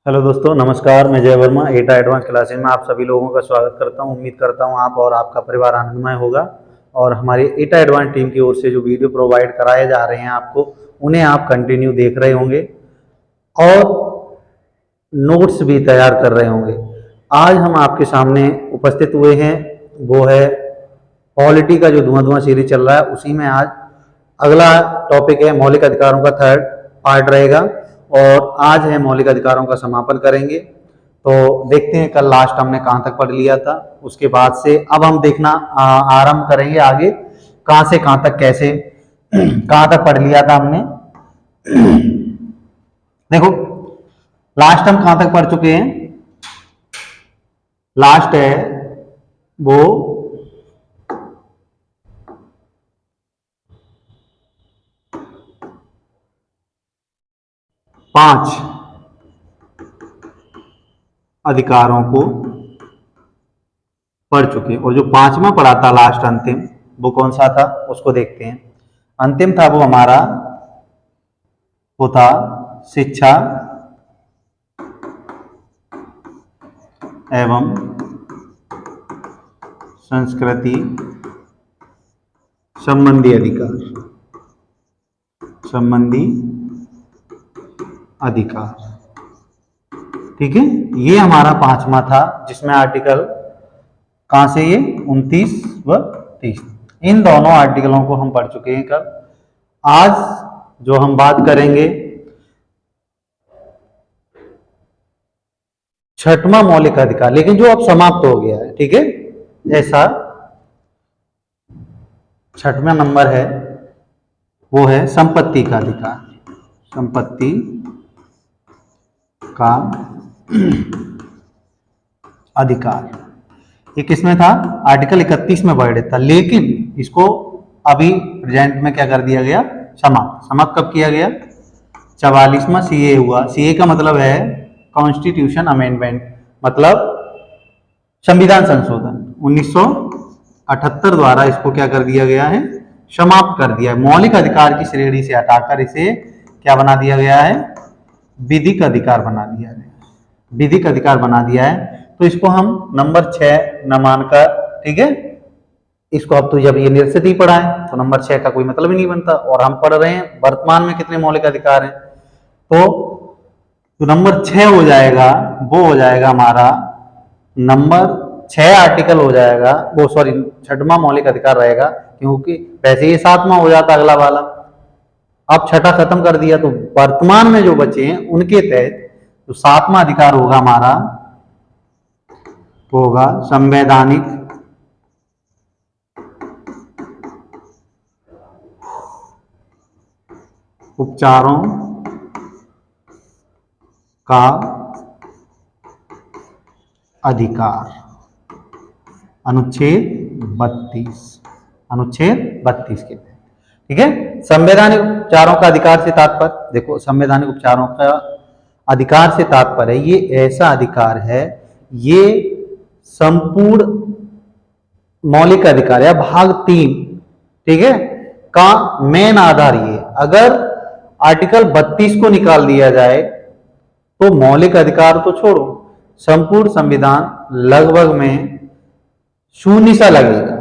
Hello दोस्तों, नमस्कार। मैं जय वर्मा एटा एडवांस क्लासेस में आप सभी लोगों का स्वागत करता हूं। उम्मीद करता हूं आप और आपका परिवार आनंदमय होगा। और हमारी एटा एडवांस टीम की ओर से जो वीडियो प्रोवाइड कराए जा रहे हैं आपको, उन्हें आप कंटिन्यू देख रहे होंगे और नोट्स भी तैयार कर रहे होंगे। आज हम आपके सामने उपस्थित हुए हैं, वो है पॉलिटी का जो धुआं धुआं सीरीज चल रहा है, उसी में आज अगला टॉपिक है मौलिक अधिकारों का थर्ड पार्ट रहेगा। और आज है मौलिक अधिकारों का समापन करेंगे। तो देखते हैं कल लास्ट हमने कहाँ तक पढ़ लिया था। उसके बाद से अब हम देखना आरंभ करेंगे आगे कहाँ से कहाँ तक, कैसे कहाँ तक पढ़ लिया था हमने। देखो लास्ट हम कहाँ तक पढ़ चुके हैं। लास्ट है वो 5 अधिकारों को पढ़ चुके हैं। और जो 5वां पढ़ा था लास्ट अंतिम, वो कौन सा था उसको देखते हैं। अंतिम था वो हमारा, वो था शिक्षा एवं संस्कृति संबंधी अधिकार। ठीक है, ये हमारा 5वां था, जिसमें आर्टिकल कहां से, ये 29 व 30, इन दोनों आर्टिकलों को हम पढ़ चुके हैं कल। आज जो हम बात करेंगे 6वां मौलिक अधिकार, लेकिन जो अब समाप्त हो गया है। ठीक है, ऐसा 6वां नंबर है, वो है संपत्ति का अधिकार। संपत्ति का अधिकार, ये किसमें था? आर्टिकल 31 में वर्णित था, लेकिन इसको अभी प्रेजेंट में क्या कर दिया गया? समाप्त। समाप्त कब किया गया? 44वां सीए हुआ। सीए का मतलब है कॉन्स्टिट्यूशन अमेंडमेंट, मतलब संविधान संशोधन 1978 द्वारा इसको क्या कर दिया गया है? समाप्त कर दिया है। मौलिक अधिकार की श्रेणी से हटाकर इसे क्या बना दिया गया है? विधिक अधिकार बना दिया है। विधिक अधिकार बना दिया है। तो इसको हम नंबर 6 न मानकर, ठीक है, इसको अब तो जब ये निरसित ही पढ़ा है तो नंबर 6 का कोई मतलब ही नहीं बनता। और हम पढ़ रहे हैं वर्तमान में कितने मौलिक अधिकार हैं, तो जो नंबर 6 हो जाएगा वो हो जाएगा हमारा नंबर 6 आर्टिकल हो जाएगा, वो सॉरी 6वां मौलिक अधिकार रहेगा, क्योंकि वैसे ये 7वां हो जाता अगला वाला। अब 6ठा खत्म कर दिया, तो वर्तमान में जो बचे हैं उनके तहत जो 7वां अधिकार होगा हमारा, वो होगा संवैधानिक उपचारों का अधिकार। अनुच्छेद 32, अनुच्छेद 32 के तहत। ठीक है, संवैधानिक उपचारों का अधिकार से तात्पर्य, देखो संवैधानिक उपचारों का अधिकार से तात्पर्य ये ऐसा अधिकार है, ये संपूर्ण मौलिक अधिकार या भाग 3, ठीक है, का मेन आधार ये। अगर आर्टिकल 32 को निकाल दिया जाए तो मौलिक अधिकार तो छोड़ो, संपूर्ण संविधान लगभग में शून्य सा लगेगा।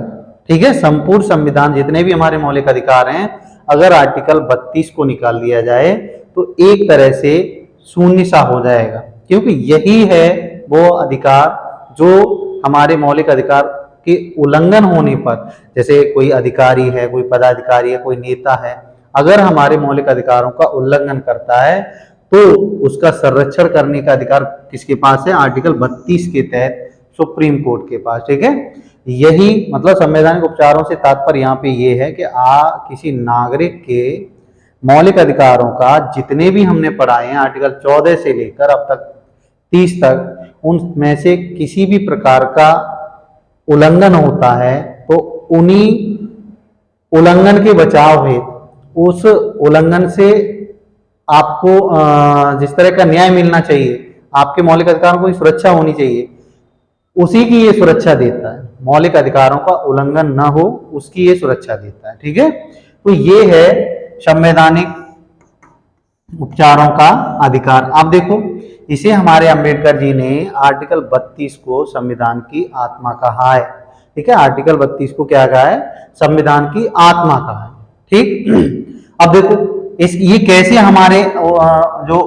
ठीक है, संपूर्ण संविधान जितने भी हमारे मौलिक अधिकार हैं, अगर आर्टिकल 32 को निकाल दिया जाए तो एक तरह से शून्य सा हो जाएगा, क्योंकि यही है वो अधिकार जो हमारे मौलिक अधिकार के उल्लंघन होने पर, जैसे कोई अधिकारी है, कोई पदाधिकारी है, कोई नेता है, अगर हमारे मौलिक अधिकारों का उल्लंघन करता है तो उसका संरक्षण करने का अधिकार किसके पास है? आर्टिकल 32 के तहत सुप्रीम कोर्ट के पास। ठीक है, यही मतलब संवैधानिक उपचारों से तात्पर्य यहाँ पे ये है कि किसी नागरिक के मौलिक अधिकारों का जितने भी हमने पढ़ाए हैं, आर्टिकल 14 से लेकर अब तक 30 तक, उनमें से किसी भी प्रकार का उल्लंघन होता है तो उन्हीं उल्लंघन के बचाव हेतु, उस उल्लंघन से आपको जिस तरह का न्याय मिलना चाहिए, आपके मौलिक अधिकारों को सुरक्षा होनी चाहिए, उसी की ये सुरक्षा देता है। मौलिक अधिकारों का उल्लंघन न हो उसकी ये सुरक्षा देता है। ठीक है, तो ये है संवैधानिक उपचारों का अधिकार। आप देखो इसे हमारे अंबेडकर जी ने आर्टिकल 32 को संविधान की आत्मा कहा है। ठीक है, आर्टिकल 32 को क्या कहा है? संविधान की आत्मा कहा है। ठीक, अब देखो ये कैसे हमारे जो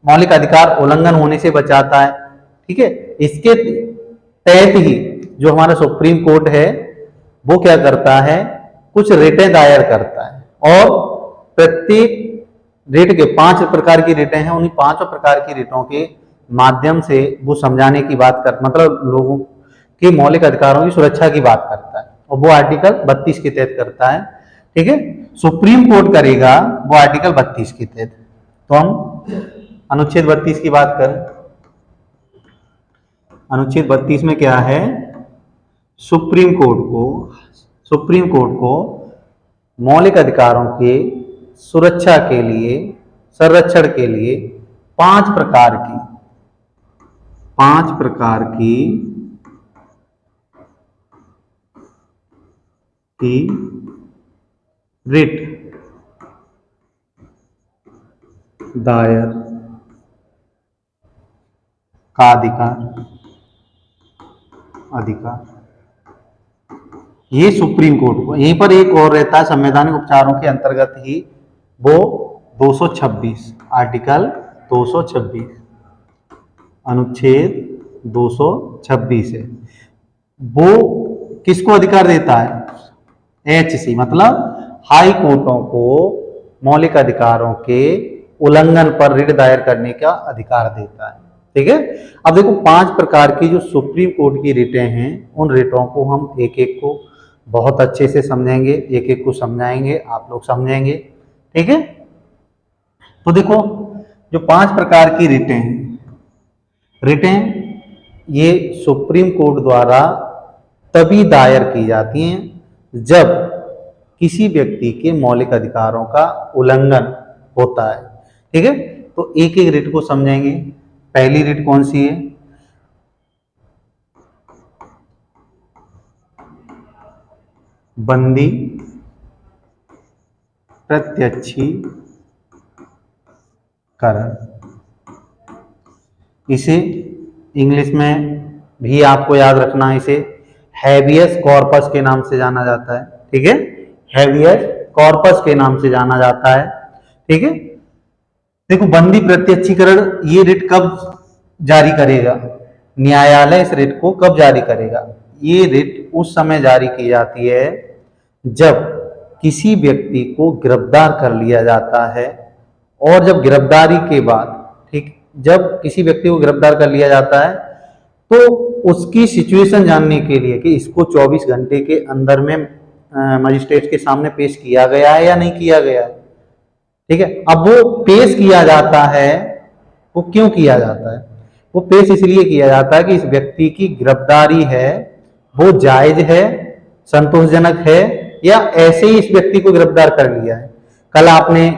मौलिक अधिकार उल्लंघन होने से बचाता है। ठीक है, इसके तहत ही जो हमारा सुप्रीम कोर्ट है वो क्या करता है, कुछ रिटें दायर करता है और प्रत्येक रिट के 5 प्रकार की रिटें हैं, उन्हीं 5 प्रकार की रिटों के माध्यम से वो समझाने की बात कर, मतलब लोगों के मौलिक अधिकारों की सुरक्षा की बात करता है और वो आर्टिकल 32 के तहत करता है। ठीक है, सुप्रीम कोर्ट करेगा वो आर्टिकल 32 के तहत। तो हम अनुच्छेद 32 की बात करें, अनुच्छेद 32 में क्या है? सुप्रीम कोर्ट को मौलिक अधिकारों के सुरक्षा के लिए, संरक्षण के लिए 5 प्रकार की रिट दायर का अधिकार ये सुप्रीम कोर्ट को। यहीं पर एक और रहता है संवैधानिक उपचारों के अंतर्गत ही, वो 226 आर्टिकल 226 अनुच्छेद 226 है। वो किसको अधिकार देता है? HC मतलब हाई कोर्टों को मौलिक अधिकारों के उल्लंघन पर रिट दायर करने का अधिकार देता है। ठीक है, अब देखो 5 प्रकार की जो सुप्रीम कोर्ट की रिटें हैं, उन रिटों को हम एक एक को बहुत अच्छे से समझेंगे, एक एक को समझाएंगे, आप लोग समझेंगे। ठीक है, तो देखो जो 5 प्रकार की रिटें ये सुप्रीम कोर्ट द्वारा तभी दायर की जाती हैं जब किसी व्यक्ति के मौलिक अधिकारों का उल्लंघन होता है। ठीक है, तो एक एक रिट को समझेंगे। पहली रिट कौन सी है? बंदी प्रत्यक्षीकरण। इसे इंग्लिश में भी आपको याद रखना है, इसे हैबियस कॉर्पस के नाम से जाना जाता है। ठीक है, हैबियस कॉर्पस के नाम से जाना जाता है। ठीक है, देखो बंदी प्रत्यक्षीकरण ये रिट कब जारी करेगा? न्यायालय इस रिट को कब जारी करेगा? ये रिट उस समय जारी की जाती है जब किसी व्यक्ति को गिरफ्तार कर लिया जाता है और जब गिरफ्तारी के बाद, ठीक, जब किसी व्यक्ति को गिरफ्तार कर लिया जाता है तो उसकी सिचुएशन जानने के लिए कि इसको 24 घंटे के अंदर में मजिस्ट्रेट के सामने पेश किया गया है या नहीं किया गया है। ठीक है, अब वो पेश किया जाता है, वो क्यों किया जाता है? वो पेश इसलिए किया जाता है कि इस व्यक्ति की गिरफ्तारी है वो जायज है, संतोषजनक है, या ऐसे ही इस व्यक्ति को गिरफ्तार कर लिया है। कल आपने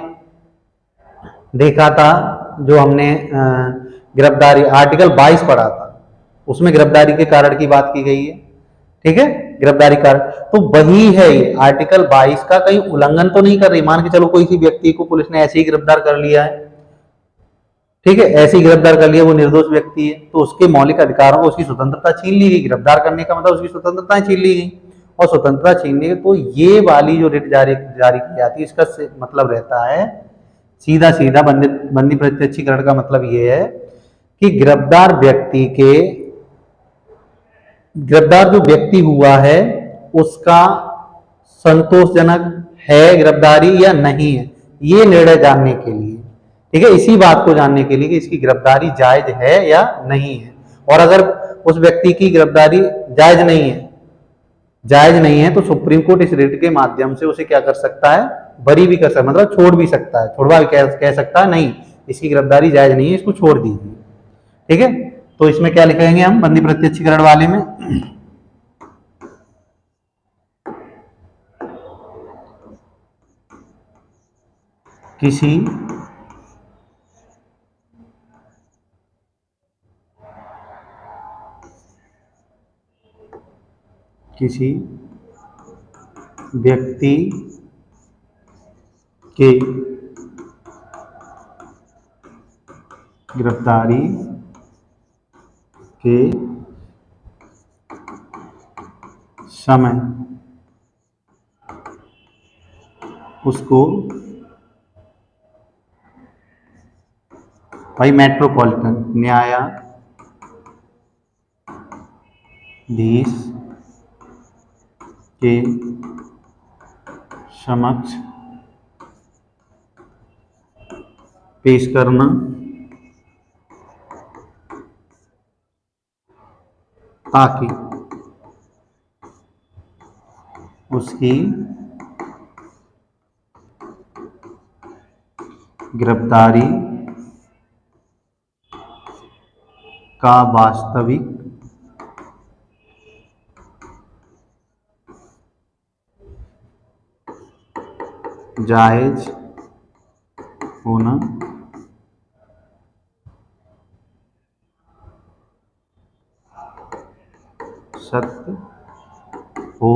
देखा था जो हमने गिरफ्तारी आर्टिकल 22 पढ़ा था, उसमें गिरफ्तारी के कारण की बात की गई है। ठीक है, गिरफ्तारी कारण तो वही है, ये आर्टिकल 22 का कहीं उल्लंघन तो नहीं कर रही। मान के चलो कोई सी व्यक्ति को पुलिस ने ऐसे ही गिरफ्तार कर लिया है, ठीक है, ऐसे ही गिरफ्तार कर लिया, वो निर्दोष व्यक्ति है, तो उसके मौलिक अधिकारों को, उसकी स्वतंत्रता छीन ली गई। गिरफ्तार करने का मतलब उसकी स्वतंत्रता छीन ली गई, और स्वतंत्रता छीनने के तो ये वाली जो रिट जारी की जाती है, इसका मतलब रहता है सीधा सीधा बंदी प्रत्यक्षीकरण का मतलब ये है कि गिरफ्तार जो व्यक्ति हुआ है उसका संतोषजनक है गिरफ्तारी या नहीं है, ये निर्णय जानने के लिए। ठीक है, इसी बात को जानने के लिए कि इसकी गिरफ्तारी जायज है या नहीं है। और अगर उस व्यक्ति की गिरफ्तारी जायज नहीं है तो सुप्रीम कोर्ट इस रिट के माध्यम से उसे क्या कर सकता है? बरी भी कर सकता है, मतलब छोड़ भी सकता है, छोड़वा भी कह सकता है, नहीं इसकी गिरफ्तारी जायज नहीं है, इसको छोड़ दीजिए। ठीक है, तो इसमें क्या लिखेंगे हम बंदी प्रत्यक्षीकरण वाले में? किसी व्यक्ति के गिरफ्तारी के समय उसको भाई मेट्रोपॉलिटन न्यायाधीश के समक्ष पेश करना ताकि उसकी गिरफ्तारी का वास्तविक जायज होना सत्य हो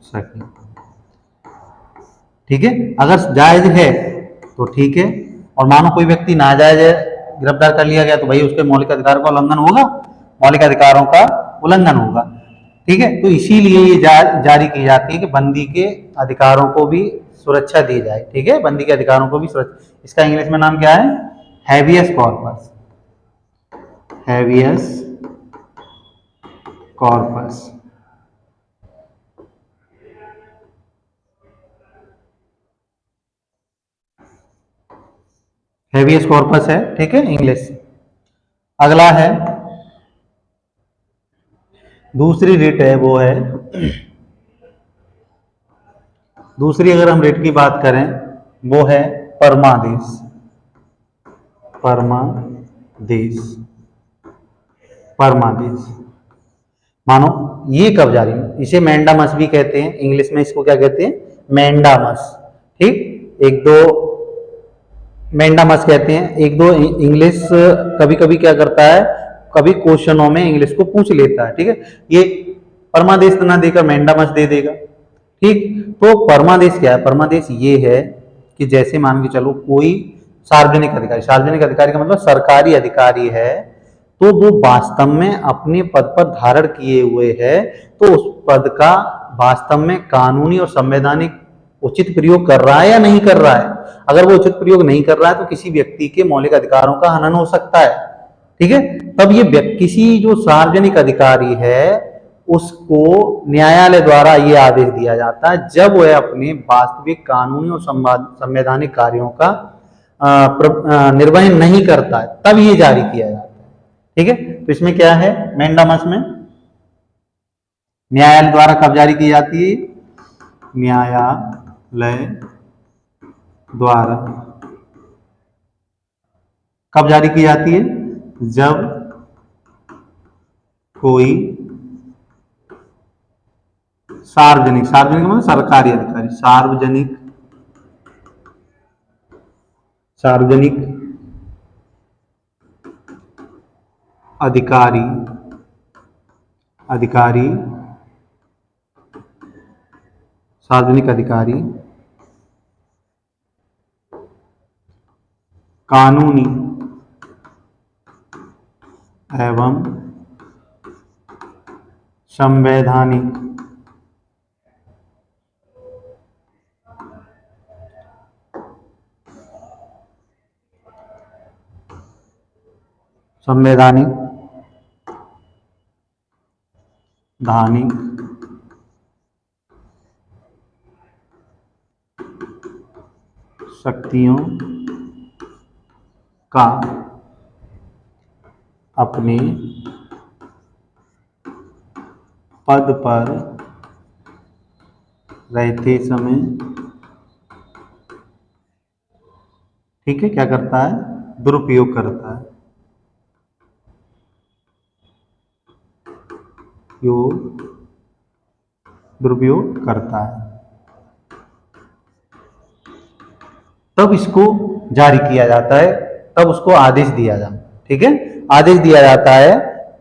सके। ठीक है, अगर जायज है तो ठीक है, और मानो कोई व्यक्ति नाजायज गिरफ्तार कर लिया गया तो भाई उसके मौलिक अधिकार का उल्लंघन होगा, मौलिक अधिकारों का उल्लंघन होगा। ठीक है, तो इसीलिए ये जारी की जाती है कि बंदी के अधिकारों को भी सुरक्षा दी जाए। ठीक है, बंदी के अधिकारों को भी सुरक्षा, इसका इंग्लिश में नाम क्या है? Habeas corpus. Habeas corpus. Habeas corpus है। ठीक है, इंग्लिश। अगला है दूसरी रिट है, वो है दूसरी, अगर हम रिट की बात करें वो है परमादेश। परमादेश। परमादेश मानो ये कब जारी, इसे मैंडामस भी कहते हैं, इंग्लिश में इसको क्या कहते हैं? मैंडामस। ठीक, एक दो मैंडामस कहते हैं। एक दो इंग्लिश कभी कभी क्या करता है, कभी क्वेश्चनों में इंग्लिश को पूछ लेता है। ठीक है, ये परमादेश ना देकर मैंडामस दे देगा। ठीक, तो परमादेश क्या है? परमादेश ये है कि जैसे मान के चलो कोई सार्वजनिक अधिकारी, सार्वजनिक अधिकारी का मतलब सरकारी अधिकारी है, तो वो वास्तव में अपने पद पर धारण किए हुए है, तो उस पद का वास्तव में कानूनी और संवैधानिक उचित प्रयोग कर रहा है या नहीं कर रहा है। अगर वो उचित प्रयोग नहीं कर रहा है तो किसी व्यक्ति के मौलिक अधिकारों का हनन हो सकता है। ठीक है, तब ये किसी जो सार्वजनिक अधिकारी है उसको न्यायालय द्वारा ये आदेश दिया जाता है जब वह अपने वास्तविक कानूनी और संवैधानिक कार्यों का निर्वहन नहीं करता है, तब ये जारी किया जाता है। ठीक है, तो इसमें क्या है? मैंडामस में न्यायालय द्वारा कब जारी की जाती है? न्यायालय द्वारा कब जारी की जाती है? जब कोई सार्वजनिक, सार्वजनिक मतलब सरकारी अधिकारी, सार्वजनिक अधिकारी सार्वजनिक अधिकारी कानूनी एवं संवैधानिक धानिक शक्तियों का अपने पद पर रहते समय, ठीक है, क्या करता है? दुरुपयोग करता है। दुरुपयोग करता है, तब इसको जारी किया जाता है, तब उसको आदेश दिया जाता है। ठीक है, आदेश दिया जाता है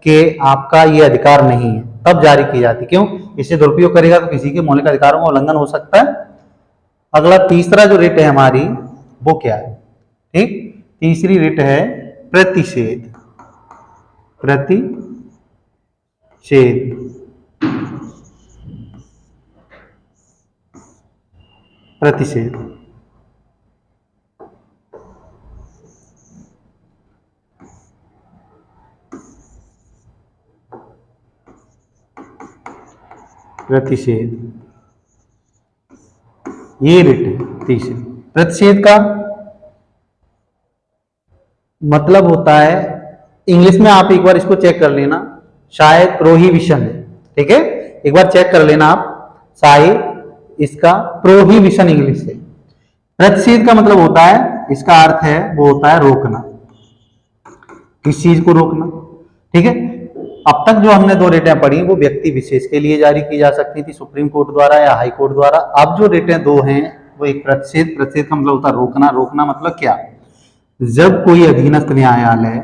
कि आपका ये अधिकार नहीं है, तब जारी की जाती है। क्यों? इससे दुरुपयोग करेगा तो किसी के मौलिक अधिकारों का उल्लंघन हो सकता है। अगला तीसरा जो रिट है हमारी, वो क्या है? ठीक, तीसरी रिट है प्रतिषेध, प्रतिषेध, प्रतिषेध, प्रतिषेध, ये रिट है तीसरी। प्रतिषेध का मतलब होता है, इंग्लिश में आप एक बार इसको चेक कर लेना, शायद प्रोहिबिशन है, ठीक है, एक बार चेक कर लेना आप, शायद इसका प्रोहिबिशन इंग्लिश है। प्रतिषेध का मतलब होता है, इसका अर्थ है वो होता है रोकना, किस चीज को रोकना, ठीक है। अब तक जो हमने दो रिटें पढ़ी वो व्यक्ति विशेष के लिए जारी की जा सकती थी सुप्रीम कोर्ट द्वारा या हाई कोर्ट द्वारा। अब जो रिटें दो हैं वो एक प्रतिषेध, प्रतिषेध का मतलब होता है रोकना। रोकना मतलब क्या, जब कोई अधीनस्थ न्यायालय,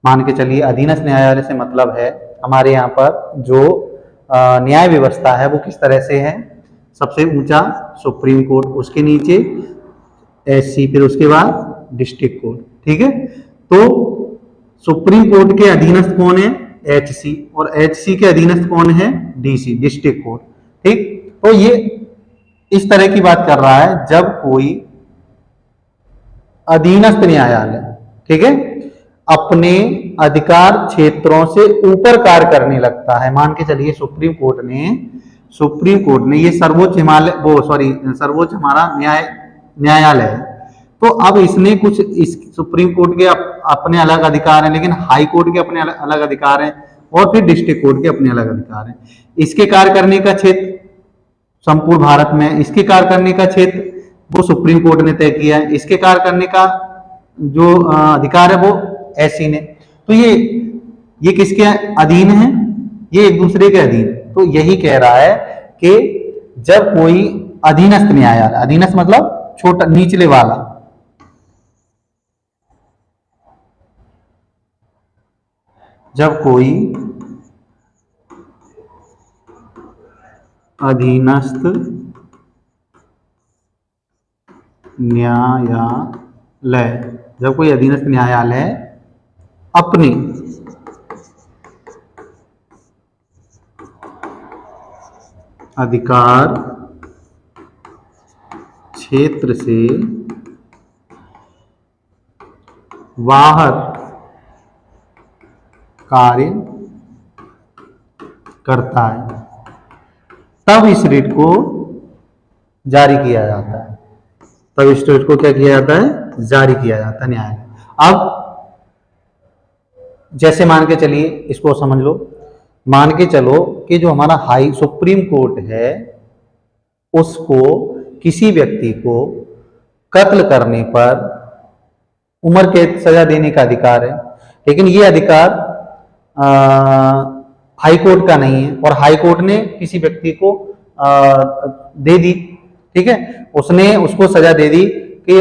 मान के चलिए अधीनस्थ न्यायालय से मतलब है हमारे यहाँ पर जो न्याय व्यवस्था है वो किस तरह से है, सबसे ऊंचा सुप्रीम कोर्ट, उसके नीचे एससी, फिर उसके बाद डिस्ट्रिक्ट कोर्ट, ठीक है। तो सुप्रीम कोर्ट के अधीनस्थ कौन है, एचसी, और एचसी के अधीनस्थ कौन है, डीसी, डिस्ट्रिक्ट कोर्ट, ठीक। तो ये इस तरह की बात कर रहा है, जब कोई अधीनस्थ न्यायालय, ठीक है, अपने अधिकार क्षेत्रों से ऊपर कार्य करने लगता है। मान के चलिए सुप्रीम कोर्ट ने ये सर्वोच्च सर्वोच्च हमारा न्यायालय है, तो अब इसने कुछ, इस सुप्रीम कोर्ट के अपने अलग अधिकार हैं, लेकिन हाई कोर्ट के अपने अलग अधिकार हैं, और फिर डिस्ट्रिक्ट कोर्ट के अपने अलग अधिकार हैं। इसके कार्य करने का क्षेत्र संपूर्ण भारत में, इसके कार्य करने का क्षेत्र वो सुप्रीम कोर्ट ने तय किया है, इसके कार्य करने का जो अधिकार है वो एससी ने। तो ये किसके अधीन है, ये एक दूसरे के अधीन। तो यही कह रहा है कि जब कोई अधीनस्थ न्यायालय, अधीनस्थ मतलब छोटा, निचले वाला, जब कोई अधीनस्थ न्यायालय, जब कोई अधीनस्थ न्यायालय अपने अधिकार क्षेत्र से बाहर कार्य करता है, तब इस रिट को जारी किया जाता है। तब इस रिट को क्या किया जाता है, जारी किया जाता है न्यायालय। अब जैसे मान के चलिए, इसको समझ लो, मान के चलो कि जो हमारा हाई सुप्रीम कोर्ट है उसको किसी व्यक्ति को कत्ल करने पर उम्र कैद सजा देने का अधिकार है, लेकिन ये अधिकार हाई कोर्ट का नहीं है, और हाई कोर्ट ने किसी व्यक्ति को दे दी, ठीक है, उसने उसको सजा दे दी कि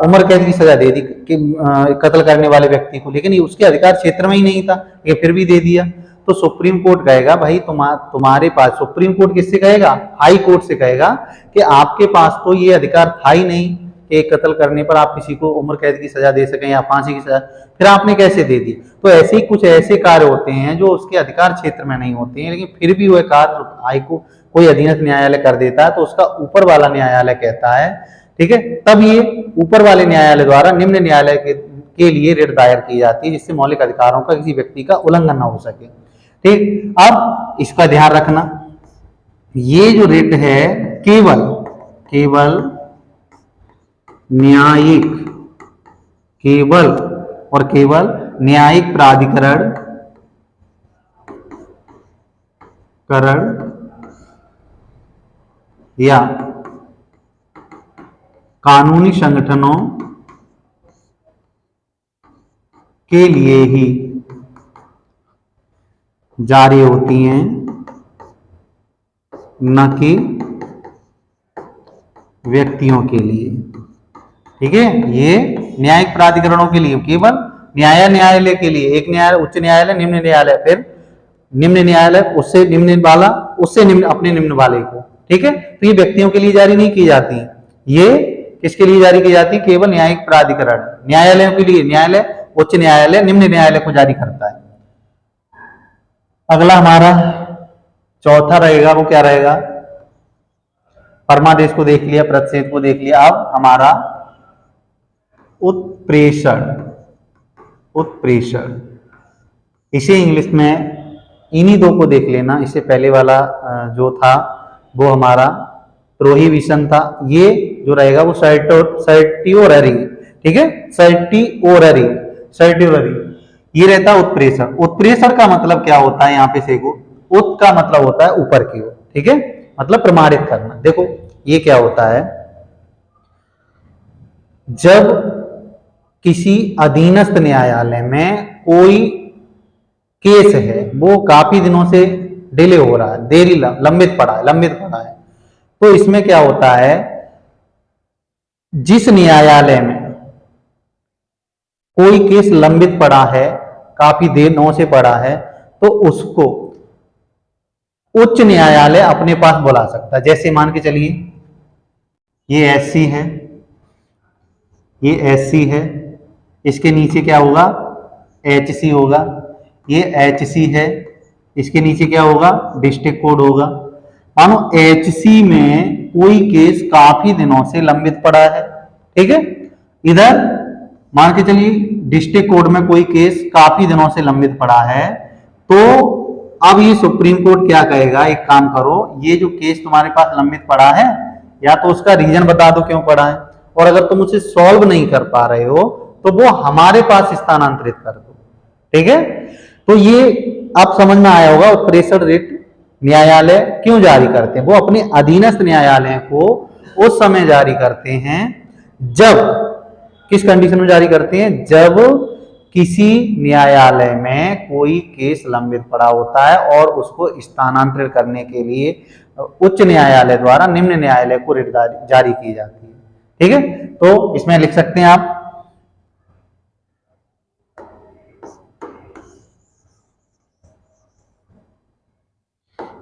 उम्र कैद की सजा दे दी कि कत्ल करने वाले व्यक्ति को, लेकिन ये उसके अधिकार क्षेत्र में ही नहीं था, ये फिर भी दे दिया। तो सुप्रीम कोर्ट कहेगा भाई तुम्हारे पास, सुप्रीम कोर्ट किससे कहेगा, हाई कोर्ट से कहेगा कि आपके पास तो ये अधिकार था ही नहीं कि कत्ल करने पर आप किसी को उम्र कैद की सजा दे सकें या फांसी की सजा, फिर आपने कैसे दे दी। तो ऐसे ही कुछ ऐसे कार्य होते हैं जो उसके अधिकार क्षेत्र में नहीं होते हैं, लेकिन फिर भी वह कार्य हाई को कोई अधीनस्थ न्यायालय कर देता है, तो उसका ऊपर वाला न्यायालय कहता है, ठीक है। तब ये ऊपर वाले न्यायालय द्वारा निम्न न्यायालय के लिए रिट दायर की जाती है, जिससे मौलिक अधिकारों का किसी व्यक्ति का उल्लंघन न हो सके, ठीक। अब इसका ध्यान रखना, ये जो रिट है केवल न्यायिक, केवल न्यायिक प्राधिकरण या कानूनी संगठनों के लिए ही जारी होती हैं, न कि व्यक्तियों के लिए, ठीक है। ये न्यायिक प्राधिकरणों के लिए, केवल न्यायालय के लिए, एक न्यायालय, उच्च न्यायालय, निम्न न्यायालय, फिर निम्न न्यायालय, उससे निम्न वाला, उससे निम्न, अपने निम्न वाले को, ठीक है। तो ये व्यक्तियों के लिए जारी नहीं की जाती, ये किसके लिए जारी की जाती है, केवल न्यायिक प्राधिकरण, न्यायालयों के लिए, न्यायालय उच्च न्यायालय निम्न न्यायालय को जारी करता है। अगला हमारा चौथा रहेगा, वो क्या रहेगा, परमादेश को देख लिया, प्रतिषेध को देख लिया, अब हमारा उत्प्रेषण। उत्प्रेषण इसे इंग्लिश में इन्हीं दो को देख लेना। इससे पहले वाला जो था वो हमारा प्रोहिबिशन था, ये जो रहेगा वो सर्टियोररी, ठीक है, सर्टियोररी, सर्टियोररी ये रहता है उत्प्रेषण। उत्प्रेषण का मतलब क्या होता है, यहाँ पे देखो, उत का मतलब होता है ऊपर की ओर, ठीक है, मतलब प्रमाणित करना। देखो ये क्या होता है, जब किसी अधीनस्थ न्यायालय में कोई केस है, वो काफी दिनों से डिले हो रहा है, देरी लंबित पड़ा है, तो इसमें क्या होता है, जिस न्यायालय में कोई केस लंबित पड़ा है, काफी दिनों से पड़ा है, तो उसको उच्च न्यायालय अपने पास बुला सकता है। जैसे मान के चलिए ये एससी है, ये एससी है, इसके नीचे क्या होगा, एचसी होगा, ये एचसी है, इसके नीचे क्या होगा, डिस्ट्रिक्ट कोड होगा। मानो एचसी में कोई केस काफी दिनों से लंबित पड़ा है, ठीक है, इधर मान के चलिए डिस्ट्रिक्ट कोर्ट में कोई केस काफी दिनों से लंबित पड़ा है, तो अब ये सुप्रीम कोर्ट क्या कहेगा, एक काम करो, ये जो केस तुम्हारे पास लंबित पड़ा है, या तो उसका रीजन बता दो क्यों पड़ा है, और अगर तुम उसे सॉल्व नहीं कर पा रहे हो तो वो हमारे पास स्थानांतरित कर दो, ठीक है। तो ये अब समझ में आया होगा उत्प्रेषण रिट न्यायालय क्यों जारी करते हैं। वो अपने अधीनस्थ न्यायालय को उस समय जारी करते हैं जब, किस कंडीशन में जारी करते हैं, जब किसी न्यायालय में कोई केस लंबित पड़ा होता है और उसको स्थानांतरित करने के लिए उच्च न्यायालय द्वारा निम्न न्यायालय को रिट जारी की जाती है, ठीक है। तो इसमें लिख सकते हैं आप,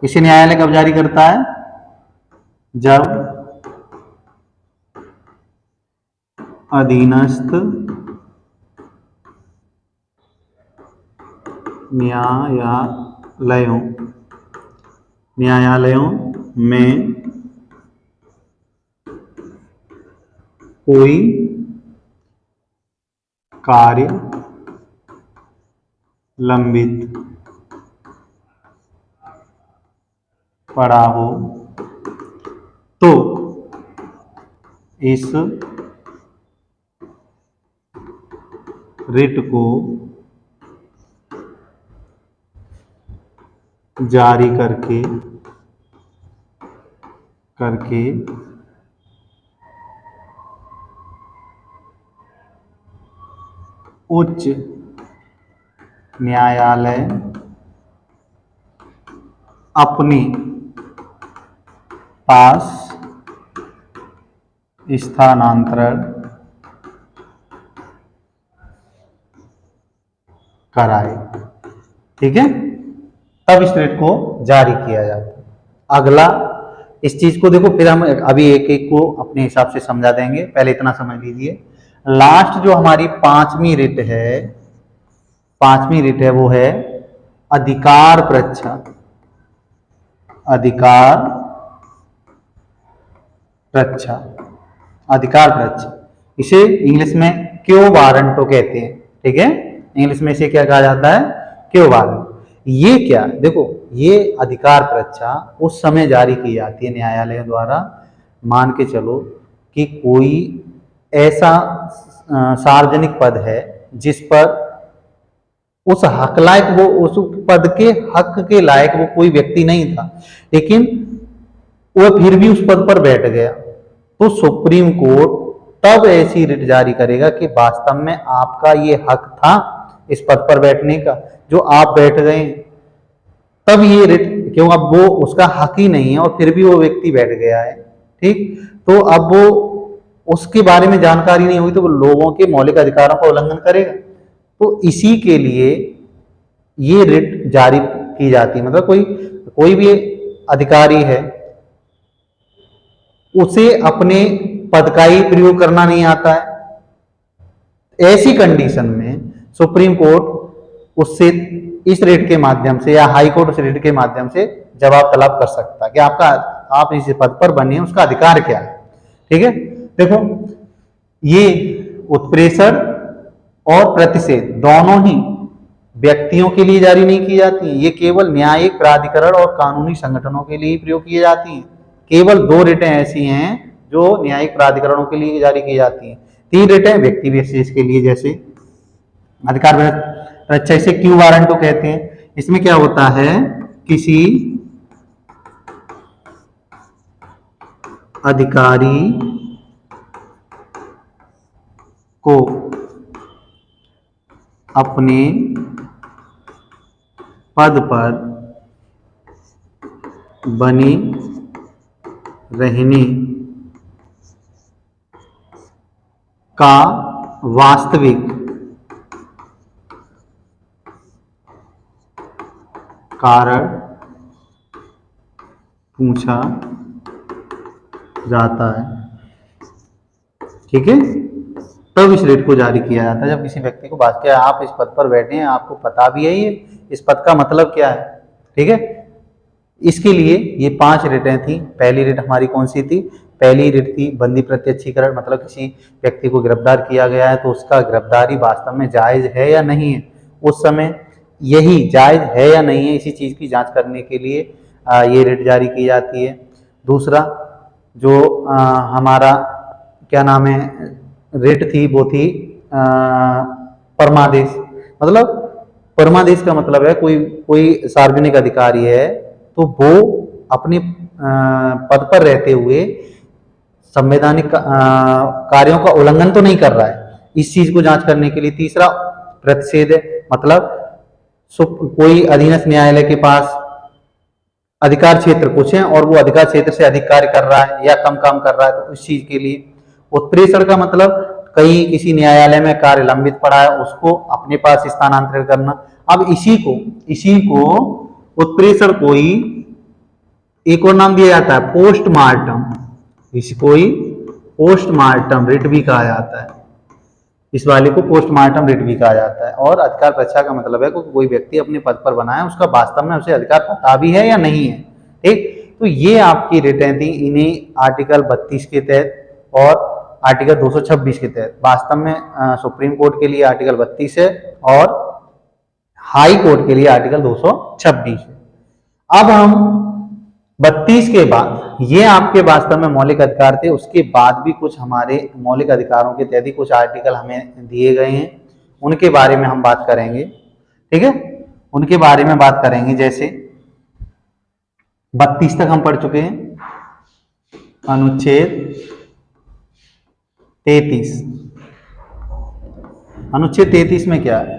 इसे न्यायालय कब जारी करता है, जब अधीनस्थ न्यायालयों में कोई कार्य लंबित पड़ा हो तो इस रिट को जारी करके उच्च न्यायालय अपने पास स्थानांतरण कराए, ठीक है, तब इस रिट को जारी किया जाता है। अगला इस चीज को देखो, फिर हम अभी एक एक को अपने हिसाब से समझा देंगे, पहले इतना समझ लीजिए। लास्ट जो हमारी पांचवी रिट है वो है अधिकार परीक्षा। अधिकार परीक्षा इसे इंग्लिश में क्यो वारंटो कहते हैं, ठीक है, इंग्लिश में इसे क्या कहा जाता है, क्यो वारंट। ये क्या, देखो ये अधिकार परीक्षा उस समय जारी की जाती है न्यायालय द्वारा, मान के चलो कि कोई ऐसा सार्वजनिक पद है जिस पर उस हक लायक, वो उस पद के हक के लायक वो कोई व्यक्ति नहीं था, लेकिन वो फिर भी उस पद पर बैठ गया, तो सुप्रीम कोर्ट तब ऐसी रिट जारी करेगा कि वास्तव में आपका ये हक था इस पद पर बैठने का, जो आप बैठ गए, तब ये रिट, क्यों अब वो उसका हक ही नहीं है और फिर भी वो व्यक्ति बैठ गया है, ठीक, तो अब वो उसके बारे में जानकारी नहीं हुई तो वो लोगों के मौलिक अधिकारों का उल्लंघन करेगा। तो इसी के लिए ये रिट जारी की जाती है। मतलब कोई भी अधिकारी है, उसे अपने पद का ही प्रयोग करना नहीं आता है, ऐसी कंडीशन में सुप्रीम कोर्ट उससे इस रेट के माध्यम से या हाई कोर्ट उस रेट के माध्यम से जवाब तलब कर सकता है कि आप इस पद पर बने हैं, उसका अधिकार क्या है। ठीक है, देखो ये उत्प्रेषण और प्रतिषेध दोनों ही व्यक्तियों के लिए जारी नहीं की जाती है, ये केवल न्यायिक प्राधिकरण और कानूनी संगठनों के लिए ही प्रयोग की जाती हैं। केवल 2 रिटें ऐसी हैं जो न्यायिक प्राधिकरणों के लिए जारी की जाती हैं। 3 रिटें व्यक्ति विशेष के लिए, जैसे अधिकार रक्षा, इसे क्यू वारंटो कहते हैं। इसमें क्या होता है, किसी अधिकारी को अपने पद पर बने रहने का वास्तविक कारण पूछा जाता है। ठीक है, तब इस रेट को जारी किया जाता है जब किसी व्यक्ति को बात किया आप इस पद पर बैठे हैं, आपको पता भी है ये इस पद का मतलब क्या है। ठीक है, इसके लिए ये 5 रेटें थी। पहली रेट हमारी कौन सी थी, पहली रेट थी बंदी प्रत्यक्षीकरण, मतलब किसी व्यक्ति को गिरफ्तार किया गया है तो उसका गिरफ्तारी वास्तव में जायज है या नहीं है, उस समय यही जायज है या नहीं है इसी चीज की जांच करने के लिए ये रेट जारी की जाती है। दूसरा जो हमारा क्या नाम है रेट थी, वो थी परमादेश। मतलब परमादेश का मतलब है कोई सार्वजनिक अधिकारी है तो वो अपने पद पर रहते हुए संवैधानिक कार्यों का उल्लंघन तो नहीं कर रहा है, इस चीज को जांच करने के लिए। तीसरा प्रतिषेध है, मतलब कोई अधीनस्थ न्यायालय के पास अधिकार क्षेत्र कुछ है और वो अधिकार क्षेत्र से अधिक कार्य कर रहा है या कम काम कर रहा है, तो उस चीज के लिए। उत्प्रेषण का मतलब कहीं किसी न्यायालय में कार्य लंबित पड़ा है उसको अपने पास स्थानांतरित करना। अब इसी को उत्प्रेषण को ही एक और नाम दिया जाता है पोस्टमार्टम, इसको ही पोस्टमार्टम रिट भी कहा जाता है, इस वाले को पोस्टमार्टम रिट भी कहा जाता है। और अधिकार परीक्षा का मतलब है कोई व्यक्ति अपने पद पर बना है उसका वास्तव में उसे अधिकार पता भी है या नहीं है। ठीक, तो ये आपकी रिटें थी, इन्हें आर्टिकल 32 के तहत और आर्टिकल 226 के तहत। वास्तव में सुप्रीम कोर्ट के लिए आर्टिकल 32 है और हाई कोर्ट के लिए आर्टिकल 226 है। अब हम 32 के बाद, ये आपके वास्तव में मौलिक अधिकार थे, उसके बाद भी कुछ हमारे मौलिक अधिकारों के तहत ही कुछ आर्टिकल हमें दिए गए हैं, उनके बारे में हम बात करेंगे। ठीक है, उनके बारे में बात करेंगे। जैसे 32 तक हम पढ़ चुके हैं। अनुच्छेद 33, अनुच्छेद 33 में क्या है,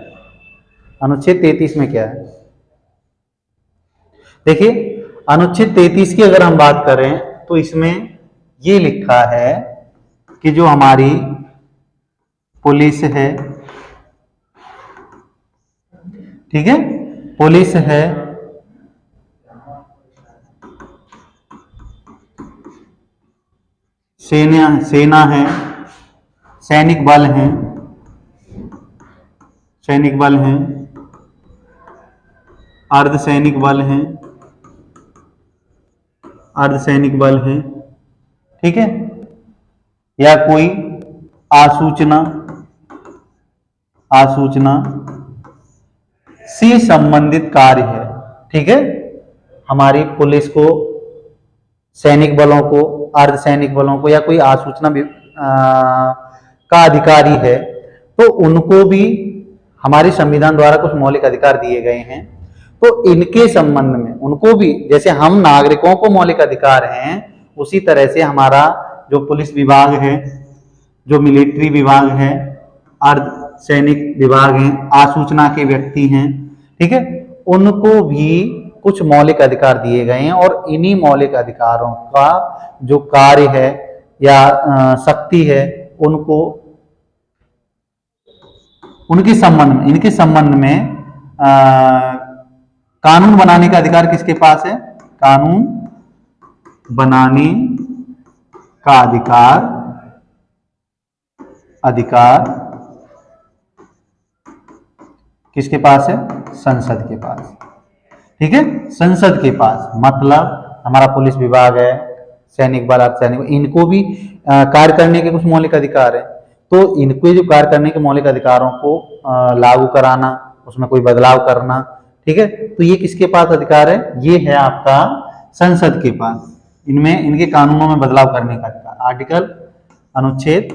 अनुच्छेद 33 में क्या है, देखिए अनुच्छेद 33 की अगर हम बात करें तो इसमें ये लिखा है कि जो हमारी पुलिस है, ठीक है, पुलिस है, सेना है, सैनिक बल हैं, सैनिक बल हैं, अर्धसैनिक बल हैं, अर्धसैनिक बल हैं, ठीक है, या कोई आसूचना से संबंधित कार्य है। ठीक है, हमारी पुलिस को, सैनिक बलों को, अर्धसैनिक बलों को या कोई आसूचना का अधिकारी है तो उनको भी हमारे संविधान द्वारा कुछ मौलिक अधिकार दिए गए हैं। तो इनके संबंध में उनको भी, जैसे हम नागरिकों को मौलिक अधिकार हैं उसी तरह से हमारा जो पुलिस विभाग है, जो मिलिट्री विभाग है, अर्धसैनिक विभाग है, आसूचना के व्यक्ति हैं, ठीक है, उनको भी कुछ मौलिक अधिकार दिए गए हैं। और इन्हीं मौलिक अधिकारों का जो कार्य है या शक्ति है उनको इनके संबंध में कानून बनाने का अधिकार किसके पास है, कानून बनाने का अधिकार किसके पास है? संसद के पास। ठीक है, संसद के पास मतलब हमारा पुलिस विभाग है, सैनिक बल, अर्धसैनिक बल, इनको भी कार्य करने के कुछ मौलिक अधिकार है। तो इनको जो कार्य करने के मौलिक अधिकारों को लागू कराना, उसमें कोई बदलाव करना, ठीक है, तो ये किसके पास अधिकार है? ये है आपका संसद के पास। इनमें इनके कानूनों में बदलाव करने का अधिकार। आर्टिकल अनुच्छेद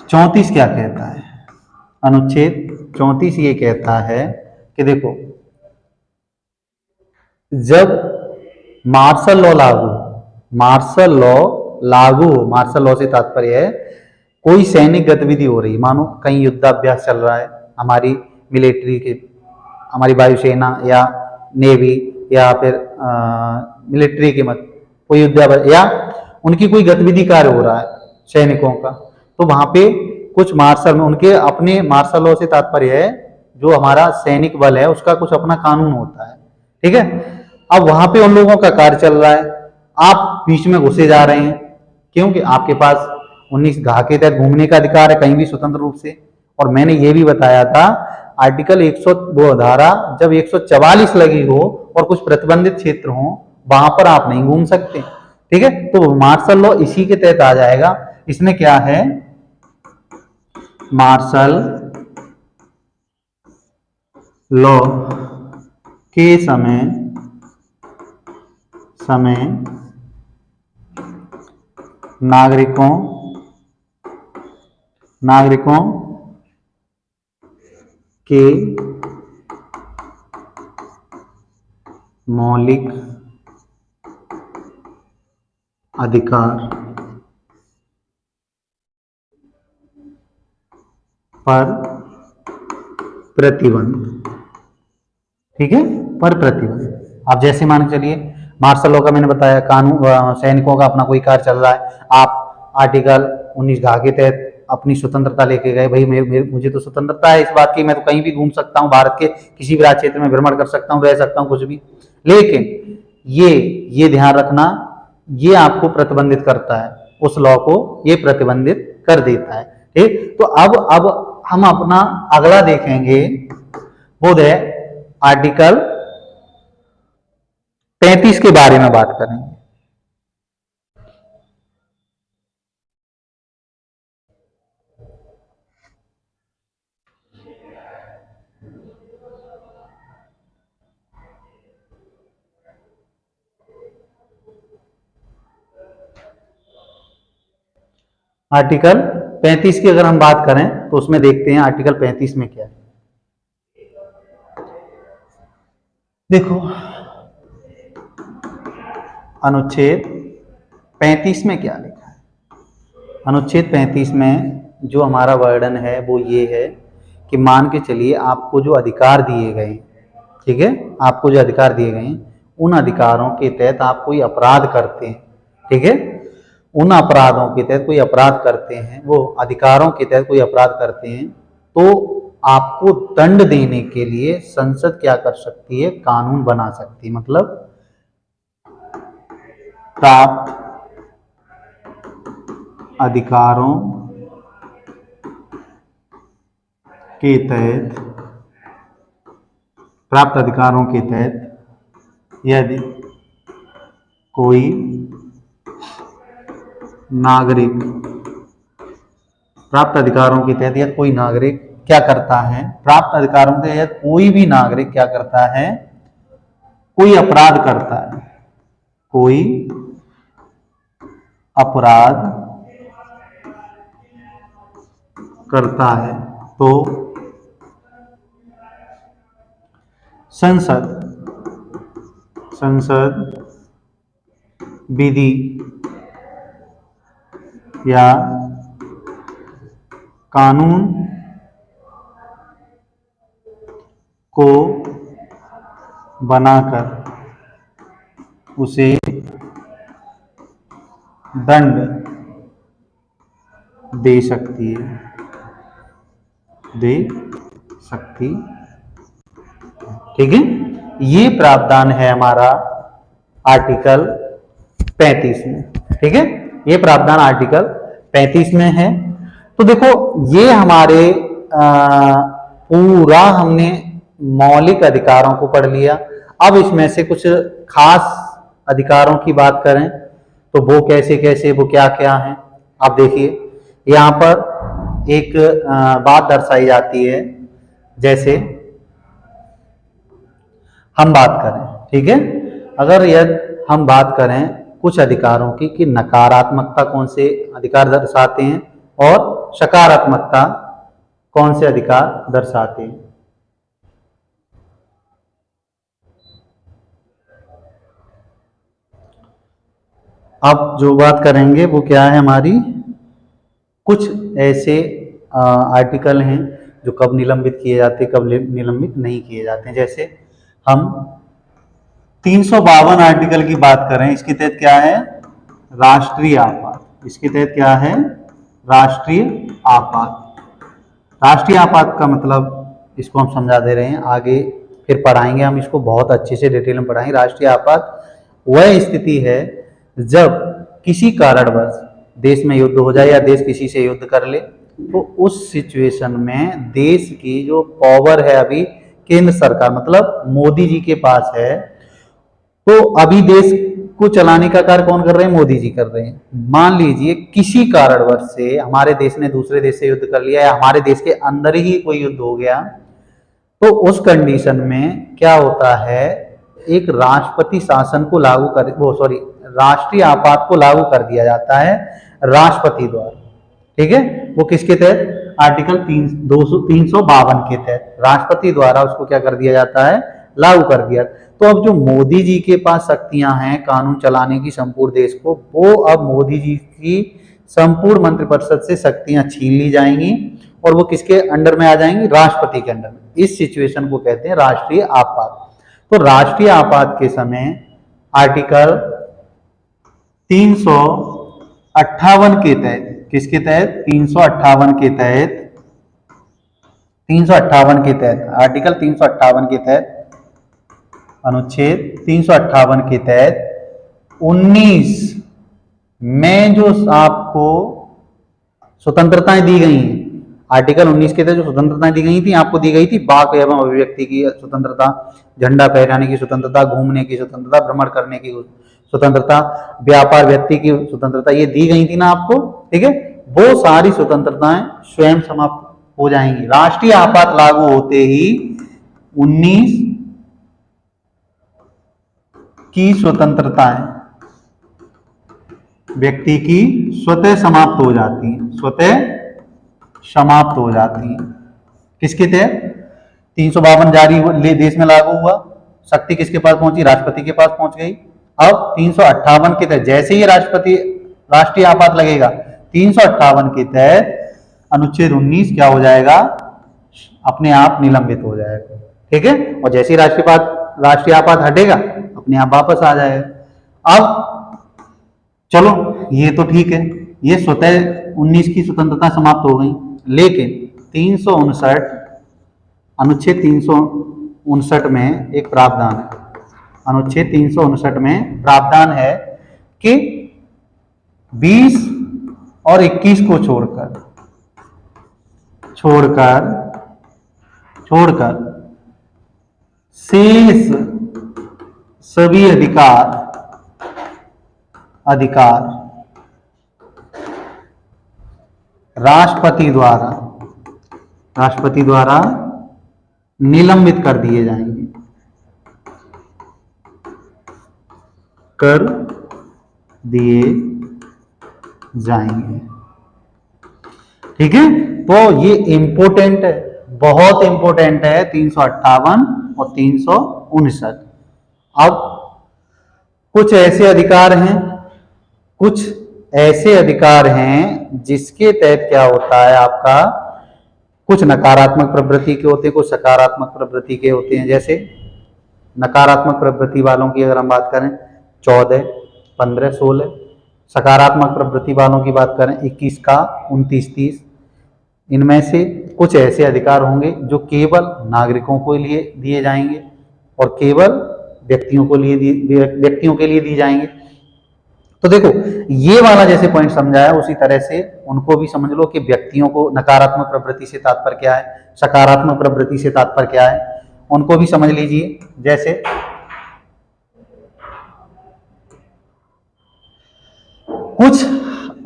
34 क्या कहता है? अनुच्छेद 34 ये कहता है कि देखो, जब मार्शल लॉ लागू, मार्शल लॉ से तात्पर्य है कोई सैनिक गतिविधि हो रही, मानो कहीं युद्धाभ्यास चल रहा है, हमारी मिलिट्री के, हमारी वायुसेना या नेवी या फिर मिलिट्री के मत कोई युद्धाभ्यास या उनकी कोई गतिविधि कार्य हो रहा है सैनिकों का, तो वहां पे कुछ मार्शल में उनके अपने, मार्शल लॉ से तात्पर्य है जो हमारा सैनिक बल है उसका कुछ अपना कानून होता है। ठीक है, अब वहां पे उन लोगों का कार्य चल रहा है, आप बीच में घुसे जा रहे हैं, क्योंकि आपके पास 19 घ के तहत घूमने का अधिकार है कहीं भी स्वतंत्र रूप से। और मैंने ये भी बताया था आर्टिकल 100 वो धारा जब 144 लगी हो और कुछ प्रतिबंधित क्षेत्र हो वहां पर आप नहीं घूम सकते। ठीक है, तो मार्शल लॉ इसी के तहत आ जाएगा। इसमें क्या है? मार्शल लॉ के समय नागरिकों के मौलिक अधिकार पर प्रतिबंध। ठीक है, पर प्रतिबंध। आप जैसे मान के चलिए मार्शल लॉ का मैंने बताया, कानून सैनिकों का अपना कोई कार्य चल रहा है, आप आर्टिकल 19 घ के तहत अपनी स्वतंत्रता लेके गए, भाई मुझे तो स्वतंत्रता है इस बात की, मैं तो कहीं भी घूम सकता हूँ, भारत के किसी भी राज्य क्षेत्र में भ्रमण कर सकता हूँ, रह सकता हूँ, कुछ भी। लेकिन ये ध्यान रखना, ये आपको प्रतिबंधित करता है, उस लॉ को ये प्रतिबंधित कर देता है। ठीक, तो अब हम अपना अगला देखेंगे, वो है आर्टिकल 35 के बारे में बात करेंगे। आर्टिकल 35 की अगर हम बात करें तो उसमें देखते हैं आर्टिकल 35 में क्या है। देखो, अनुच्छेद 35 में क्या लिखा है? अनुच्छेद 35 में जो हमारा वर्णन है वो ये है कि मान के चलिए आपको जो अधिकार दिए गए, ठीक है, आपको जो अधिकार दिए गए उन अधिकारों के तहत आप कोई अपराध करते हैं, ठीक है, उन अपराधों के तहत कोई अपराध करते हैं, वो अधिकारों के तहत कोई अपराध करते हैं, तो आपको दंड देने के लिए संसद क्या कर सकती है? कानून बना सकती है। मतलब प्राप्त अधिकारों के तहत यदि कोई नागरिक, प्राप्त अधिकारों के तहत यदि कोई नागरिक क्या करता है? प्राप्त अधिकारों के तहत कोई भी नागरिक क्या करता है? कोई अपराध करता है, कोई अपराध करता है, तो संसद विधि या कानून को बनाकर उसे दंड दे सकती है। ठीक है, ये प्रावधान है हमारा आर्टिकल 35 में। ठीक है, ये प्रावधान आर्टिकल 35 में है। तो देखो, ये हमारे पूरा हमने मौलिक अधिकारों को पढ़ लिया। अब इसमें से कुछ खास अधिकारों की बात करें तो वो कैसे कैसे, वो क्या क्या हैं। आप देखिए यहाँ पर एक बात दर्शाई जाती है, जैसे हम बात करें, ठीक है, अगर यदि हम बात करें कुछ अधिकारों की कि नकारात्मकता कौन से अधिकार दर्शाते हैं और सकारात्मकता कौन से अधिकार दर्शाते हैं। अब जो बात करेंगे वो क्या है हमारी, कुछ ऐसे आर्टिकल हैं जो कब निलंबित किए जाते हैं, कब निलंबित नहीं किए जाते हैं। जैसे हम 352 आर्टिकल की बात करें, इसके तहत क्या है, राष्ट्रीय आपात। इसके तहत क्या है, राष्ट्रीय आपात। राष्ट्रीय आपात का मतलब इसको हम समझा दे रहे हैं, आगे फिर पढ़ाएंगे हम इसको, बहुत अच्छे से डिटेल में पढ़ाएंगे। राष्ट्रीय आपात वह स्थिति है जब किसी कारणवश देश में युद्ध हो जाए या देश किसी से युद्ध कर ले, तो उस सिचुएशन में देश की जो पावर है अभी केंद्र सरकार मतलब मोदी जी के पास है, तो अभी देश को चलाने का कार्य कौन कर रहे हैं, मोदी जी कर रहे हैं। मान लीजिए किसी कारणवश से हमारे देश ने दूसरे देश से युद्ध कर लिया या हमारे देश के अंदर ही कोई युद्ध हो गया, तो उस कंडीशन में क्या होता है, एक राष्ट्रपति शासन को लागू कर राष्ट्रीय आपात को लागू कर दिया जाता है राष्ट्रपति द्वारा, ठीक है। वो किसके तहत, आर्टिकल 352 के तहत राष्ट्रपति द्वारा उसको क्या कर दिया जाता है, लागू कर दिया। तो अब जो मोदी जी के पास शक्तियां हैं कानून चलाने की संपूर्ण देश को, वो अब मोदी जी की संपूर्ण मंत्रिपरिषद से शक्तियां छीन ली जाएंगी और वो किसके अंडर में आ जाएंगी, राष्ट्रपति के अंडर में। इस सिचुएशन को कहते हैं राष्ट्रीय आपात। तो राष्ट्रीय आपात के समय आर्टिकल 358 के तहत, किसके तहत, 358 के तहत, 358 के तहत, आर्टिकल 358 के तहत, अनुच्छेद 358 के तहत 19 में जो आपको स्वतंत्रताएं दी गई हैं, आर्टिकल 19 के तहत जो स्वतंत्रताएं दी गई थी, आपको दी गई थी वाक एवं अभिव्यक्ति की स्वतंत्रता, झंडा फहराने की स्वतंत्रता, घूमने की स्वतंत्रता, भ्रमण करने की स्वतंत्रता, व्यापार व्यक्ति की स्वतंत्रता, ये दी गई थी ना आपको, ठीक है। वो सारी स्वतंत्रताएं स्वयं समाप्त हो जाएंगी। राष्ट्रीय आपात लागू होते ही 19 की स्वतंत्रताएं व्यक्ति की स्वतः समाप्त हो जाती हैं, स्वतः समाप्त हो जाती हैं। किसके तहत, 352 जारी देश में लागू हुआ, शक्ति किसके पास पहुंची, राष्ट्रपति के पास पहुंच गई। अब 358 के तहत जैसे ही राष्ट्रीय आपात लगेगा, 358 के तहत अनुच्छेद 19 क्या हो जाएगा, अपने आप निलंबित हो जाएगा, ठीक है। और जैसे ही राष्ट्रीय आपात हटेगा, अपने आप वापस आ जाएगा। अब चलो ये तो ठीक है, ये स्वतः 19 की स्वतंत्रता समाप्त हो गई, लेकिन 359 अनुच्छेद 359 में एक प्रावधान है, अनुच्छेद 359 में प्रावधान है कि 20 और 21 को छोड़कर शेष सभी अधिकार राष्ट्रपति द्वारा निलंबित कर दिए जाएंगे, ठीक है। तो ये इंपोर्टेंट है, बहुत इंपोर्टेंट है 358 और 359। अब कुछ ऐसे अधिकार हैं जिसके तहत क्या होता है, आपका कुछ नकारात्मक प्रवृत्ति के होते हैं, कुछ सकारात्मक प्रवृत्ति के होते हैं। जैसे नकारात्मक प्रवृत्ति वालों की अगर हम बात करें 14, 15, 16, सकारात्मक प्रवृत्ति वालों की बात करें 21 का 29, 30। इनमें से कुछ ऐसे अधिकार होंगे जो केवल नागरिकों को लिए दिए जाएंगे और केवल व्यक्तियों के लिए दी जाएंगे, तो देखो ये वाला जैसे पॉइंट समझाया उसी तरह से उनको भी समझ लो कि व्यक्तियों को नकारात्मक प्रवृत्ति से तात्पर्य क्या है, सकारात्मक प्रवृत्ति से तात्पर्य क्या है, उनको भी समझ लीजिए। जैसे कुछ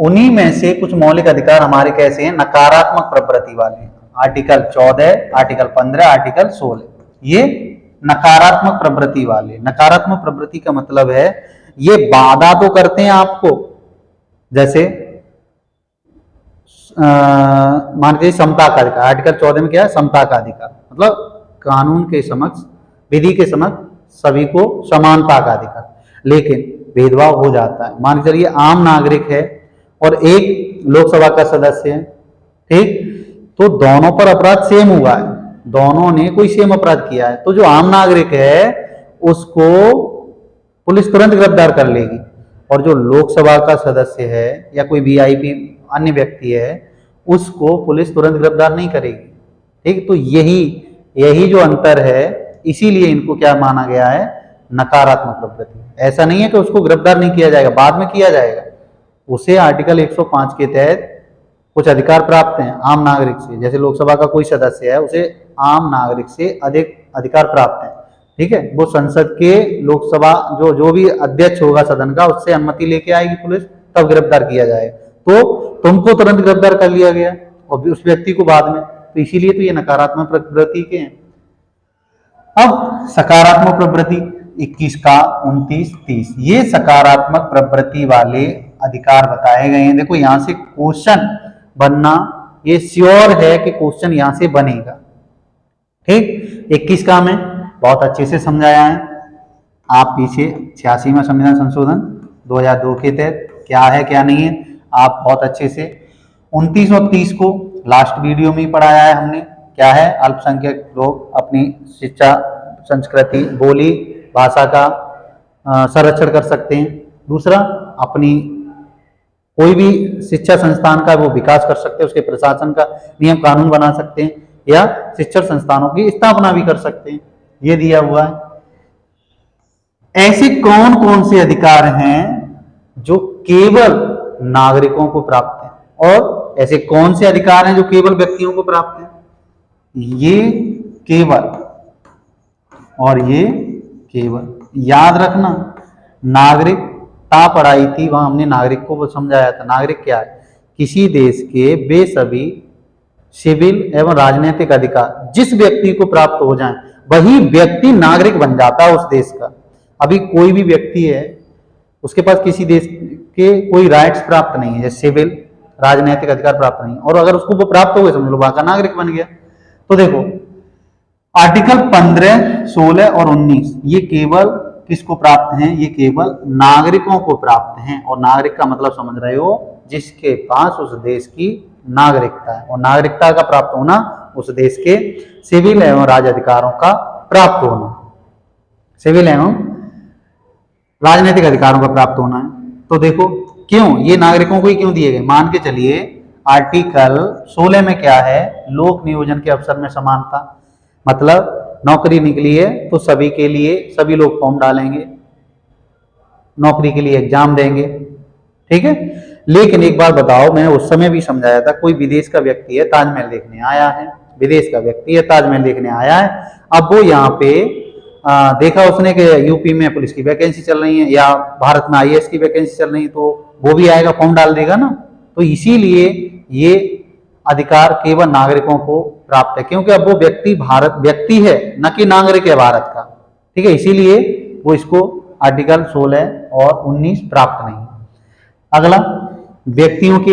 उन्हीं में से कुछ मौलिक अधिकार हमारे कैसे हैं, नकारात्मक प्रवृत्ति वाले। आर्टिकल 14, आर्टिकल 15, आर्टिकल 16 ये नकारात्मक प्रवृत्ति वाले। नकारात्मक प्रवृत्ति का मतलब है ये बाधा तो करते हैं आपको, जैसे मान के समता का अधिकार, आर्टिकल 14 में क्या है, समता का अधिकार, मतलब कानून के समक्ष, विधि के समक्ष सभी को समानता का अधिकार। लेकिन भेदभाव हो जाता है। मान के चलिए आम नागरिक है और एक लोकसभा का सदस्य है, ठीक, तो दोनों पर अपराध सेम हुआ है, दोनों ने कोई सेम अपराध किया है, तो जो आम नागरिक है उसको पुलिस तुरंत गिरफ्तार कर लेगी, और जो लोकसभा का सदस्य है या कोई वीआईपी अन्य व्यक्ति है उसको पुलिस तुरंत गिरफ्तार नहीं करेगी। ठीक, तो यही जो अंतर है, इसीलिए इनको क्या माना गया है, नकारात्मक प्रवृत्ति। ऐसा नहीं है कि उसको गिरफ्तार नहीं किया जाएगा, बाद में किया जाएगा, उसे आर्टिकल 105 के तहत कुछ अधिकार प्राप्त हैं आम नागरिक से। जैसे लोकसभा का कोई सदस्य है उसे आम नागरिक से अधिक अधिकार प्राप्त है, ठीक है, वो संसद के लोकसभा जो भी अध्यक्ष होगा सदन का उससे अनुमति लेके आएगी पुलिस, तब गिरफ्तार किया जाएगा। तो तुमको तुरंत गिरफ्तार कर लिया गया और उस व्यक्ति को बाद में, तो इसीलिए तो ये नकारात्मक प्रवृत्ति के हैं। अब सकारात्मक प्रवृत्ति 21 का 29, 30 ये सकारात्मक प्रवृत्ति वाले अधिकार बताए गए हैं। देखो यहां से क्वेश्चन बनना ये श्योर है कि क्वेश्चन यहां से बनेगा। ठीक, 21 का मैं बहुत अच्छे से समझाया है, आप पीछे 86वां संविधान संशोधन 2002 के तहत क्या है क्या नहीं है आप बहुत अच्छे से। 29 और 30 को लास्ट वीडियो में ही पढ़ाया है हमने। क्या है, अल्पसंख्यक लोग अपनी शिक्षा, संस्कृति, बोली, भाषा का संरक्षण कर सकते हैं। दूसरा, अपनी कोई भी शिक्षा संस्थान का वो विकास कर सकते हैं, उसके प्रशासन का नियम कानून बना सकते हैं, या शिक्षण संस्थानों की स्थापना भी कर सकते हैं, ये दिया हुआ है। ऐसे कौन कौन से अधिकार हैं जो केवल नागरिकों को प्राप्त हैं, और ऐसे कौन से अधिकार हैं जो केवल व्यक्तियों को प्राप्त हैं? ये केवल और ये केवल, याद रखना। नागरिकता पढ़ाई थी, वहां हमने नागरिक को समझाया था। नागरिक क्या है, किसी देश के वे सभी सिविल एवं राजनीतिक अधिकार जिस व्यक्ति को प्राप्त हो जाएं, वही व्यक्ति नागरिक बन जाता है उस देश का। अभी कोई भी व्यक्ति है, उसके पास किसी देश के कोई राइट्स प्राप्त नहीं है, जैसे सिविल राजनीतिक अधिकार प्राप्त नहीं, और अगर उसको वो प्राप्त हो गए समझ लो वहां का नागरिक बन गया। तो देखो आर्टिकल 15, 16 और 19 ये केवल किसको प्राप्त हैं, ये केवल नागरिकों को प्राप्त हैं। और नागरिक का मतलब समझ रहे हो, जिसके पास उस देश की नागरिकता है, और नागरिकता का प्राप्त होना उस देश के सिविल एवं राज अधिकारों का प्राप्त होना, सिविल एवं राजनीतिक अधिकारों का प्राप्त होना है। तो देखो क्यों ये नागरिकों को ही क्यों दिए गए, मान के चलिए आर्टिकल 16 में क्या है, लोक नियोजन के अवसर में समानता, मतलब नौकरी निकली है तो सभी के लिए सभी लोग फॉर्म डालेंगे, नौकरी के लिए एग्जाम देंगे, ठीक है। लेकिन एक बार बताओ, मैंने उस समय भी समझाया था, कोई विदेश का व्यक्ति है, ताजमहल देखने आया है, विदेश का व्यक्ति है, ताजमहल देखने आया है, अब वो यहाँ पे देखा उसने कि यूपी में पुलिस की वैकेंसी चल रही है या भारत में आईएएस की वैकेंसी चल रही है, तो वो भी आएगा, फॉर्म डाल देगा ना। तो इसीलिए ये अधिकार केवल नागरिकों को प्राप्त है, क्योंकि अब वो व्यक्ति है, न कि नागरिक है भारत का, ठीक है, इसीलिए वो इसको आर्टिकल 16 और 19 प्राप्त नहीं। अगला, व्यक्तियों के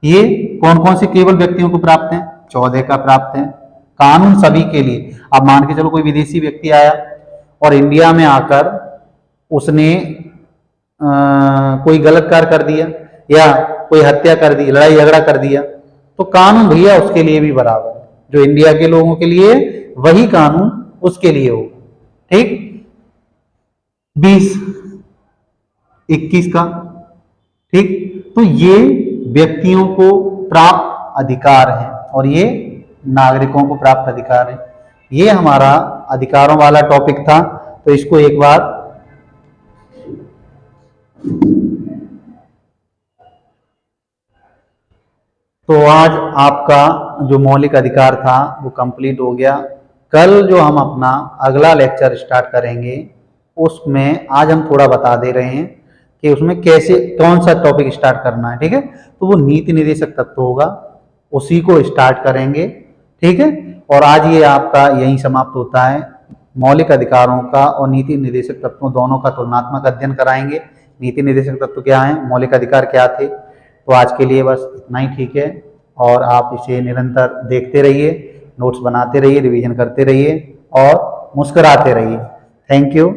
ये कौन कौन से केवल व्यक्तियों को प्राप्त है, 14 का प्राप्त है, कानून सभी के लिए। अब मान के चलो कोई विदेशी व्यक्ति आया और इंडिया में आकर उसने कोई गलत कार्य कर दिया या कोई हत्या कर दी, लड़ाई झगड़ा कर दिया, तो कानून भैया उसके लिए भी बराबर है, जो इंडिया के लोगों के लिए वही कानून उसके लिए होगा, ठीक। 20, 21 का, ठीक। तो ये व्यक्तियों को प्राप्त अधिकार है और ये नागरिकों को प्राप्त अधिकार है। ये हमारा अधिकारों वाला टॉपिक था, तो इसको एक बार तो आज आपका जो मौलिक अधिकार था वो कंप्लीट हो गया। कल जो हम अपना अगला लेक्चर स्टार्ट करेंगे उसमें आज हम थोड़ा बता दे रहे हैं कि उसमें कैसे कौन सा टॉपिक स्टार्ट करना है, ठीक है। तो वो नीति निर्देशक तत्व होगा, उसी को स्टार्ट करेंगे, ठीक है। और आज ये आपका यहीं समाप्त होता है। मौलिक अधिकारों का और नीति निर्देशक तत्वों दोनों का तुलनात्मक अध्ययन कराएंगे। नीति निर्देशक तत्व क्या है, मौलिक अधिकार क्या थे। तो आज के लिए बस इतना ही, ठीक है। और आप इसे निरंतर देखते रहिए, नोट्स बनाते रहिए, रिवीजन करते रहिए और मुस्कुराते रहिए। Thank you.